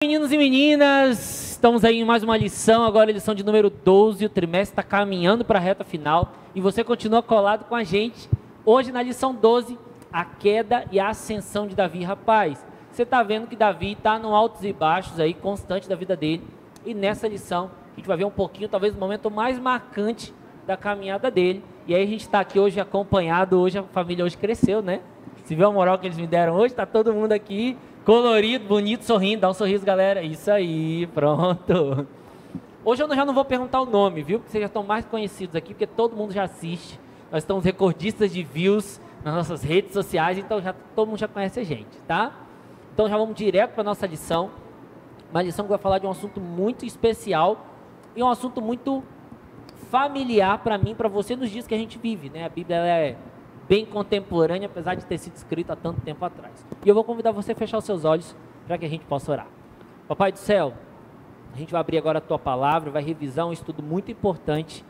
Meninos e meninas, estamos aí em mais uma lição, agora a lição de número 12, o trimestre está caminhando para a reta final e você continua colado com a gente. Hoje na lição 12, a queda e a ascensão de Davi. Rapaz, você está vendo que Davi está no altos e baixos aí, constante da vida dele, e nessa lição a gente vai ver um pouquinho, talvez o momento mais marcante da caminhada dele. E aí a gente está aqui hoje acompanhado, hoje a família hoje cresceu, né? Você viu a moral que eles me deram hoje? Está todo mundo aqui colorido, bonito, sorrindo. Dá um sorriso, galera. Isso aí, pronto. Hoje eu já não vou perguntar o nome, viu? Porque vocês já estão mais conhecidos aqui, porque todo mundo já assiste. Nós estamos recordistas de views nas nossas redes sociais, então todo mundo já conhece a gente, tá? Então já vamos direto para a nossa lição. Uma lição que vai falar de um assunto muito especial e um assunto muito familiar para mim, para você, nos dias que a gente vive, né? A Bíblia ela é bem contemporânea, apesar de ter sido escrita há tanto tempo atrás. E eu vou convidar você a fechar os seus olhos para que a gente possa orar. Papai do céu, a gente vai abrir agora a Tua palavra, vai revisar um estudo muito importante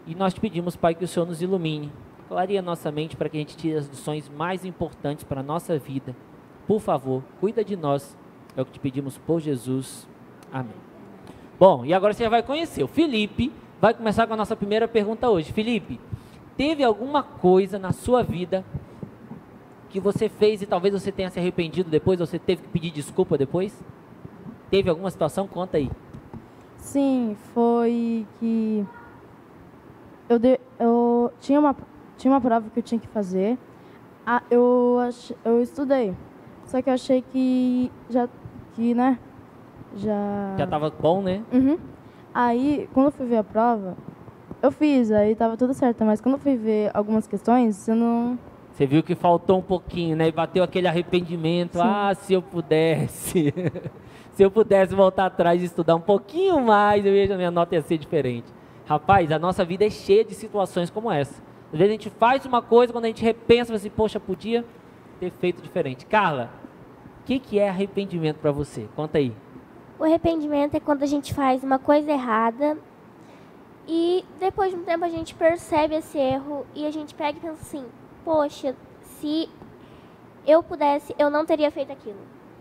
e nós te pedimos, Pai, que o Senhor nos ilumine, clareie a nossa mente para que a gente tire as lições mais importantes para a nossa vida. Por favor, cuida de nós, é o que te pedimos por Jesus. Amém. Bom, e agora você já vai conhecer. O Felipe vai começar com a nossa primeira pergunta hoje. Felipe, teve alguma coisa na sua vida que você fez e talvez você tenha se arrependido depois, você teve que pedir desculpa depois? Teve alguma situação? Conta aí. Sim, foi que eu tinha uma prova que eu tinha que fazer. Eu estudei, só que eu achei que já estava bom, né? Uhum. Aí, quando eu fui ver a prova, eu fiz, aí tava tudo certo, mas quando eu fui ver algumas questões, Você viu que faltou um pouquinho, né? E bateu aquele arrependimento. Sim. Ah, se eu pudesse. Se eu pudesse voltar atrás e estudar um pouquinho mais, eu vejo a minha nota ia ser diferente. Rapaz, a nossa vida é cheia de situações como essa. Às vezes a gente faz uma coisa, quando a gente repensa, assim, poxa, podia ter feito diferente. Carla, o que é arrependimento para você? Conta aí. O arrependimento é quando a gente faz uma coisa errada e depois de um tempo a gente percebe esse erro e a gente pega e pensa assim, poxa, se eu pudesse, eu não teria feito aquilo.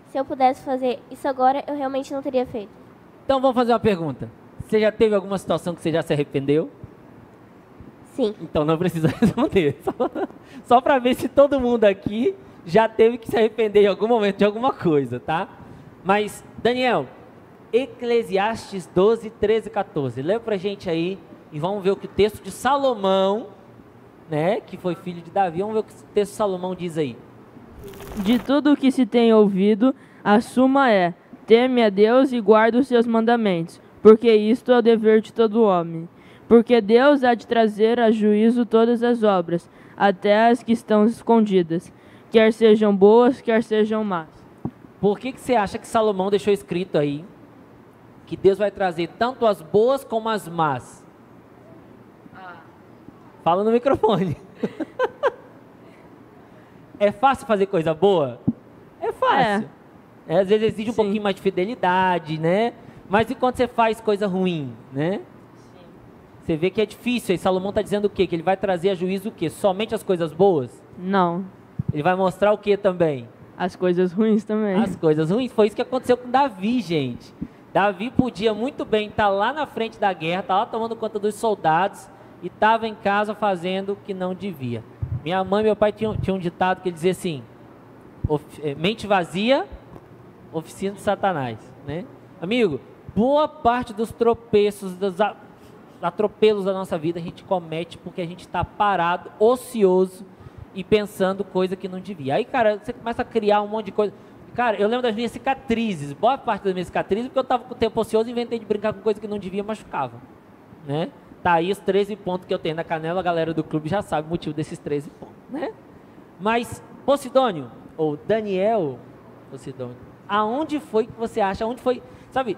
Se eu pudesse fazer isso agora, eu realmente não teria feito. Então vamos fazer uma pergunta. Você já teve alguma situação que você já se arrependeu? Sim. Então não precisa responder. Só para ver se todo mundo aqui já teve que se arrepender em algum momento de alguma coisa, tá? Mas, Daniel, Eclesiastes 12, 13 e 14. Lê pra gente aí e vamos ver o que o texto de Salomão, né, que foi filho de Davi, vamos ver o que o texto de Salomão diz aí. De tudo o que se tem ouvido, a suma é: teme a Deus e guarda os seus mandamentos, porque isto é o dever de todo homem. Porque Deus há de trazer a juízo todas as obras, até as que estão escondidas, quer sejam boas, quer sejam más. Por que você acha que Salomão deixou escrito aí que Deus vai trazer tanto as boas como as más? Fala no microfone. É fácil fazer coisa boa? É fácil. Às vezes exige um pouquinho mais de fidelidade, né? Mas e quando você faz coisa ruim, né? Sim. Você vê que é difícil. E Salomão está dizendo o quê? Que ele vai trazer a juízo o quê? Somente as coisas boas? Não. Ele vai mostrar o quê também? As coisas ruins também. As coisas ruins. Foi isso que aconteceu com Davi, gente. Davi podia muito bem estar lá na frente da guerra, estar lá tomando conta dos soldados e estava em casa fazendo o que não devia. Minha mãe e meu pai tinham um ditado que ele dizia assim: mente vazia, oficina de Satanás, né? Amigo, boa parte dos tropeços, dos atropelos da nossa vida a gente comete porque a gente está parado, ocioso e pensando coisa que não devia. Aí, cara, você começa a criar um monte de coisa. Cara, eu lembro das minhas cicatrizes, boa parte das minhas cicatrizes, porque eu estava com o tempo ocioso e inventei de brincar com coisa que não devia, machucava, né? Tá aí os 13 pontos que eu tenho na canela, a galera do clube já sabe o motivo desses 13 pontos, né? Mas, Posidônio, ou Daniel Posidônio, aonde foi que você acha, aonde foi, sabe,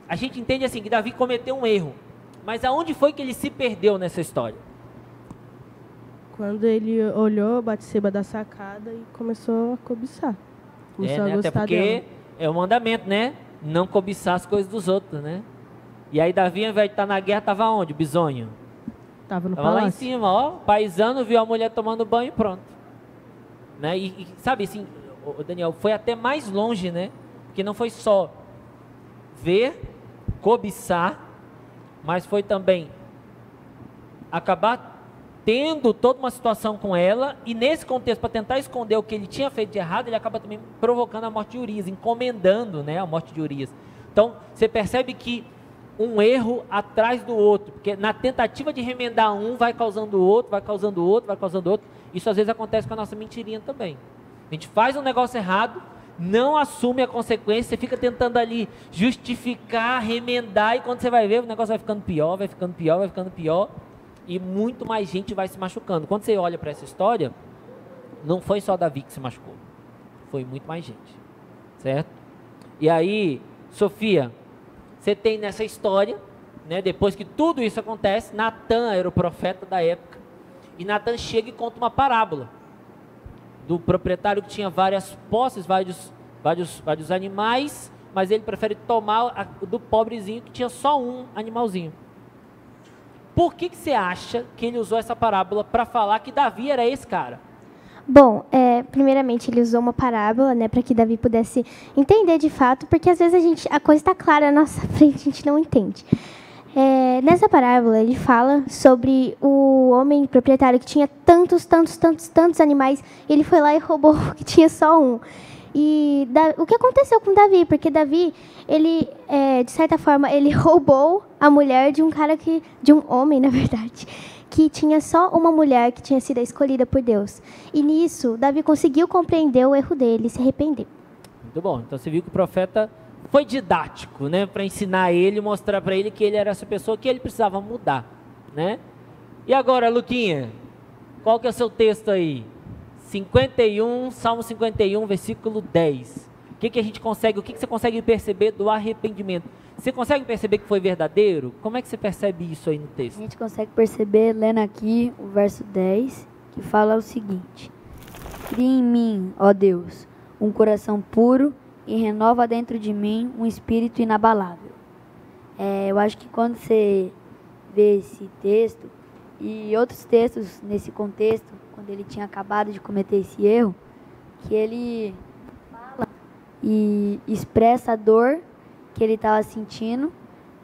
a gente entende assim, que Davi cometeu um erro, mas aonde foi que ele se perdeu nessa história? Quando ele olhou Batseba da sacada e começou a cobiçar. Começou a gostar até porque dela. É o mandamento, né? Não cobiçar as coisas dos outros, né? E aí Davi, ao invés de estar na guerra, estava onde? Bisonho? Tava no Tava lá em palácio. cima, ó. Paisano viu a mulher tomando banho e pronto. Né? E sabe assim, o Daniel, foi até mais longe, né? Porque não foi só ver, cobiçar, mas foi também acabar tendo toda uma situação com ela, e nesse contexto, para tentar esconder o que ele tinha feito de errado, ele acaba também provocando a morte de Urias, encomendando, né, a morte de Urias. Então, você percebe que um erro atrás do outro, porque na tentativa de remendar um, vai causando o outro, vai causando o outro, vai causando o outro. Isso às vezes acontece com a nossa mentirinha também. A gente faz um negócio errado, não assume a consequência, você fica tentando ali justificar, remendar, e quando você vai ver, o negócio vai ficando pior, vai ficando pior, vai ficando pior, e muito mais gente vai se machucando. Quando você olha para essa história, não foi só Davi que se machucou, foi muito mais gente, certo? E aí, Sofia, você tem nessa história, né, depois que tudo isso acontece, Natan era o profeta da época, e Natan chega e conta uma parábola do proprietário que tinha várias posses, vários animais, mas ele prefere tomar do pobrezinho que tinha só um animalzinho. Por que você acha que ele usou essa parábola para falar que Davi era esse cara? Bom, primeiramente ele usou uma parábola, né, para que Davi pudesse entender de fato, porque às vezes a coisa está clara na nossa frente, a gente não entende. Nessa parábola ele fala sobre o homem proprietário que tinha tantos animais, e ele foi lá e roubou que tinha só um. E o que aconteceu com Davi? Porque Davi, ele, de certa forma, ele roubou a mulher de um homem, na verdade, que tinha só uma mulher que tinha sido escolhida por Deus. E nisso, Davi conseguiu compreender o erro dele e se arrepender. Muito bom. Então você viu que o profeta foi didático, né, para ensinar ele, mostrar para ele que ele era essa pessoa que ele precisava mudar, né? E agora, Luquinha, qual que é o seu texto aí? 51, Salmo 51, versículo 10. O que você consegue perceber do arrependimento? Você consegue perceber que foi verdadeiro? Como é que você percebe isso aí no texto? A gente consegue perceber, lendo aqui o verso 10, que fala o seguinte: cria em mim, ó Deus, um coração puro e renova dentro de mim um espírito inabalável. Eu acho que quando você vê esse texto e outros textos nesse contexto, quando ele tinha acabado de cometer esse erro, que ele fala e expressa a dor que ele estava sentindo,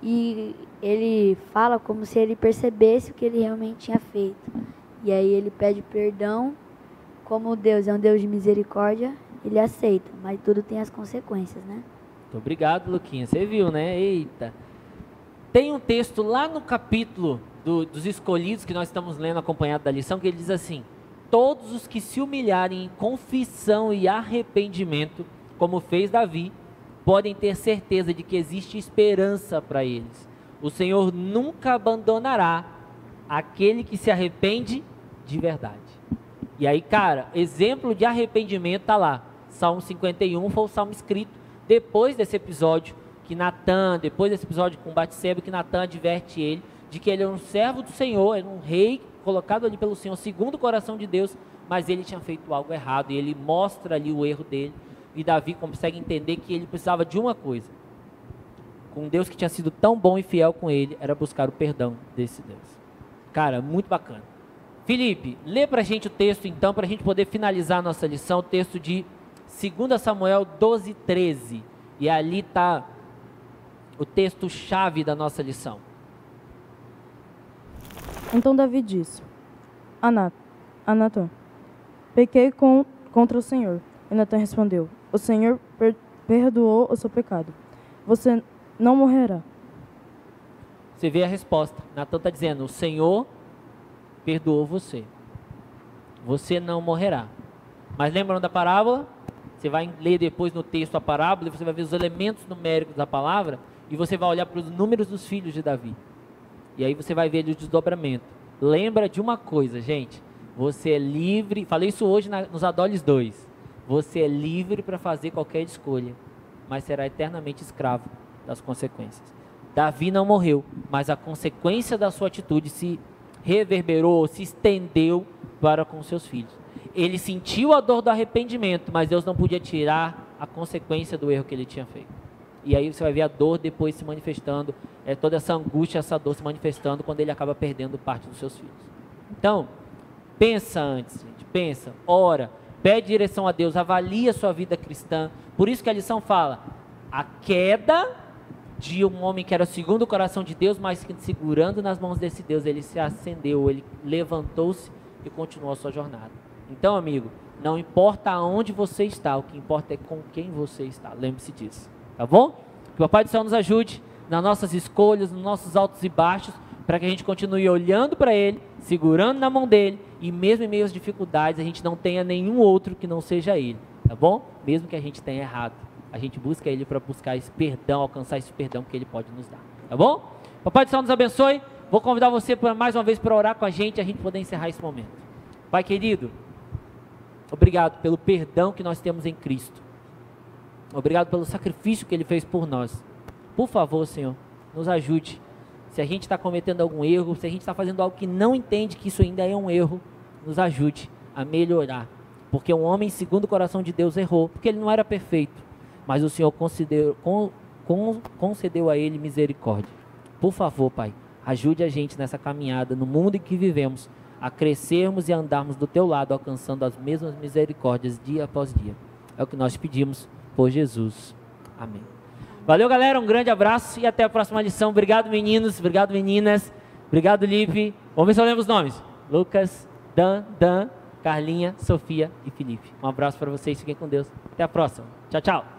e ele fala como se ele percebesse o que ele realmente tinha feito. E aí ele pede perdão. Como Deus é um Deus de misericórdia, ele aceita, mas tudo tem as consequências, né? Muito obrigado, Luquinha. Você viu, né? Eita. Tem um texto lá no capítulo dos escolhidos que nós estamos lendo acompanhado da lição, que ele diz assim: todos os que se humilharem em confissão e arrependimento, como fez Davi, podem ter certeza de que existe esperança para eles. O Senhor nunca abandonará aquele que se arrepende de verdade. E aí, cara, exemplo de arrependimento está lá. Salmo 51 foi o salmo escrito depois desse episódio que Natan, depois desse episódio com Batseba, que Natan adverte ele de que ele era um servo do Senhor, era um rei colocado ali pelo Senhor, segundo o coração de Deus, mas ele tinha feito algo errado, e ele mostra ali o erro dele, e Davi consegue entender que ele precisava de uma coisa, com Deus que tinha sido tão bom e fiel com ele, era buscar o perdão desse Deus. Cara, muito bacana. Felipe, lê pra gente o texto então, para a gente poder finalizar a nossa lição, o texto de 2 Samuel 12:13, e ali está o texto-chave da nossa lição. Então Davi disse a Natan: pequei contra o Senhor. E Natan respondeu: o Senhor perdoou o seu pecado. Você não morrerá. Você vê a resposta. Natan está dizendo: o Senhor perdoou você. Você não morrerá. Mas lembram da parábola? Você vai ler depois no texto a parábola, e você vai ver os elementos numéricos da palavra, e você vai olhar para os números dos filhos de Davi. E aí você vai ver o desdobramento. Lembra de uma coisa, gente. Você é livre, falei isso hoje nos Adoles 2. Você é livre para fazer qualquer escolha, mas será eternamente escravo das consequências. Davi não morreu, mas a consequência da sua atitude se reverberou, se estendeu para com seus filhos. Ele sentiu a dor do arrependimento, mas Deus não podia tirar a consequência do erro que ele tinha feito. E aí você vai ver a dor depois se manifestando, toda essa angústia, essa dor se manifestando quando ele acaba perdendo parte dos seus filhos. Então, pensa antes, gente, pensa, ora, pede direção a Deus, avalia a sua vida cristã. Por isso que a lição fala: a queda de um homem que era segundo o coração de Deus, mas que segurando nas mãos desse Deus, ele se acendeu, ele levantou-se e continuou a sua jornada. Então, amigo, não importa aonde você está, o que importa é com quem você está. Lembre-se disso, tá bom? Que o Papai do Céu nos ajude nas nossas escolhas, nos nossos altos e baixos, para que a gente continue olhando para Ele, segurando na mão dEle, e mesmo em meio às dificuldades, a gente não tenha nenhum outro que não seja Ele, tá bom? Mesmo que a gente tenha errado, a gente busca Ele para buscar esse perdão, alcançar esse perdão que Ele pode nos dar, tá bom? Papai do Céu nos abençoe. Vou convidar você mais uma vez para orar com a gente poder encerrar esse momento. Pai querido, obrigado pelo perdão que nós temos em Cristo. Obrigado pelo sacrifício que Ele fez por nós. Por favor, Senhor, nos ajude. Se a gente está cometendo algum erro, se a gente está fazendo algo que não entende que isso ainda é um erro, nos ajude a melhorar. Porque um homem segundo o coração de Deus errou, porque ele não era perfeito, mas o Senhor concedeu a ele misericórdia. Por favor, Pai, ajude a gente nessa caminhada, no mundo em que vivemos, a crescermos e andarmos do Teu lado, alcançando as mesmas misericórdias dia após dia. É o que nós pedimos por Jesus. Amém. Valeu, galera, um grande abraço e até a próxima lição. Obrigado, meninos, obrigado, meninas, obrigado, Lipe. Vamos ver se eu lembro os nomes. Lucas, Dan, Carlinha, Sofia e Felipe. Um abraço para vocês, fiquem com Deus. Até a próxima. Tchau, tchau.